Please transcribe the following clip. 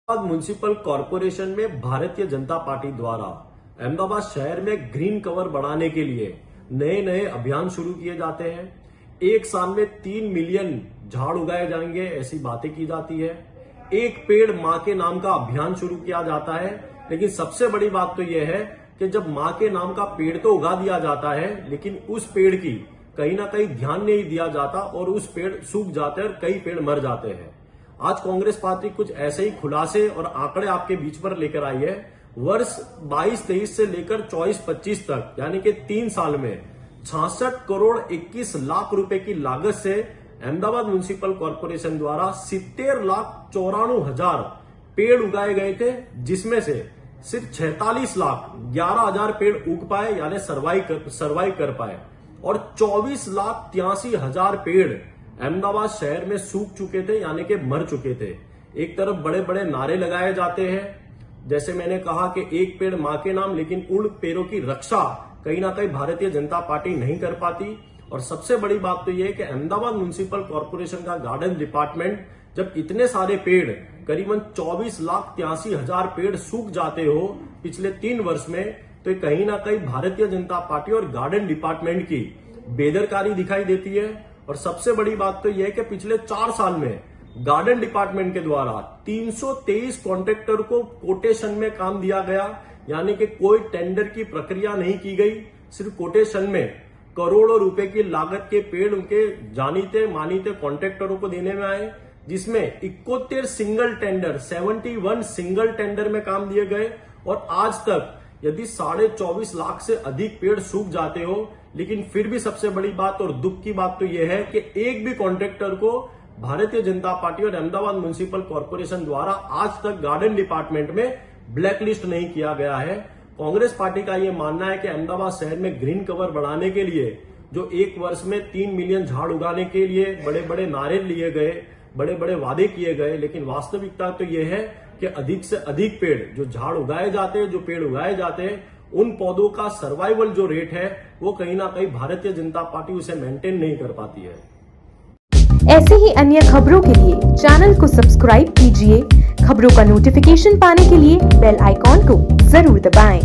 Ahmedabad municipal corporation में Bharatiya Janata party द्वारा अहमदाबाद शहर में ग्रीन कवर बढ़ाने के लिए नए नए अभियान शुरू किए जाते हैं। एक साल में 3 मिलियन झाड़ उगाए जाएंगे, ऐसी बातें की जाती है। एक पेड़ मां के नाम का अभियान शुरू किया जाता है। लेकिन सबसे बड़ी बात तो यह है कि जब मां के नाम का पेड़ तो उगा दिया जाता है, लेकिन उस पेड़ की कहीं ना कहीं ध्यान नहीं दिया जाता और उस पेड़ सूख जाते हैं और कई पेड़ मर जाते हैं। आज कांग्रेस पार्टी कुछ ऐसे ही खुलासे और आंकड़े आपके बीच पर लेकर आई है। वर्ष 22-23 से लेकर 24-25 तक यानी कि 3 साल में 66 करोड़ 21 लाख रुपए की लागत से अहमदाबाद म्युनिसिपल कॉरपोरेशन द्वारा 70,94,000 पेड़ उगाए गए थे, जिसमें से सिर्फ 46,11,000 पेड़ उग पाए यानी सर्वाइव कर पाए और 24,83,000 पेड़ अहमदाबाद शहर में सूख चुके थे यानी कि मर चुके थे। एक तरफ बड़े बड़े नारे लगाए जाते हैं, जैसे मैंने कहा कि एक पेड़ मां के नाम, लेकिन उन पेड़ों की रक्षा कहीं ना कहीं भारतीय जनता पार्टी नहीं कर पाती। और सबसे बड़ी बात तो यह है कि अहमदाबाद म्युनिसिपल कॉरपोरेशन का गार्डन डिपार्टमेंट जब इतने सारे पेड़ करीबन 24,83,000 पेड़ सूख जाते हो पिछले 3 वर्ष में, तो कहीं ना कहीं भारतीय जनता पार्टी और गार्डन डिपार्टमेंट की बेदरकारी दिखाई देती है। और सबसे बड़ी बात तो यह है कि पिछले 4 साल में गार्डन डिपार्टमेंट के द्वारा 323 कॉन्ट्रैक्टर को कोटेशन में काम दिया गया, यानी कि कोई टेंडर की प्रक्रिया नहीं की गई। सिर्फ कोटेशन में करोड़ों रुपए की लागत के पेड़ उनके जानीते मानीते कॉन्ट्रैक्टरों को देने में आए, जिसमें 71 सिंगल टेंडर 71 सिंगल टेंडर में काम दिए गए। और आज तक यदि 24.5 लाख से अधिक पेड़ सूख जाते हो, लेकिन फिर भी सबसे बड़ी बात और दुख की बात तो यह है कि एक भी कॉन्ट्रैक्टर को भारतीय जनता पार्टी और अहमदाबाद म्युनिसिपल कॉरपोरेशन द्वारा आज तक गार्डन डिपार्टमेंट में ब्लैकलिस्ट नहीं किया गया है। कांग्रेस पार्टी का यह मानना है कि अहमदाबाद शहर में ग्रीन कवर बढ़ाने के लिए जो एक वर्ष में 3 मिलियन झाड़ उगाने के लिए बड़े बड़े नारे लिए गए, बड़े बड़े वादे किए गए, लेकिन वास्तविकता तो यह है कि अधिक से अधिक पेड़ जो झाड़ उगाए जाते हैं, जो पेड़ उगाए जाते हैं, उन पौधों का सर्वाइवल जो रेट है वो कहीं ना कहीं भारतीय जनता पार्टी उसे मेंटेन नहीं कर पाती है। ऐसे ही अन्य खबरों के लिए चैनल को सब्सक्राइब कीजिए। खबरों का नोटिफिकेशन पाने के लिए बेल आइकॉन को जरूर दबाएं।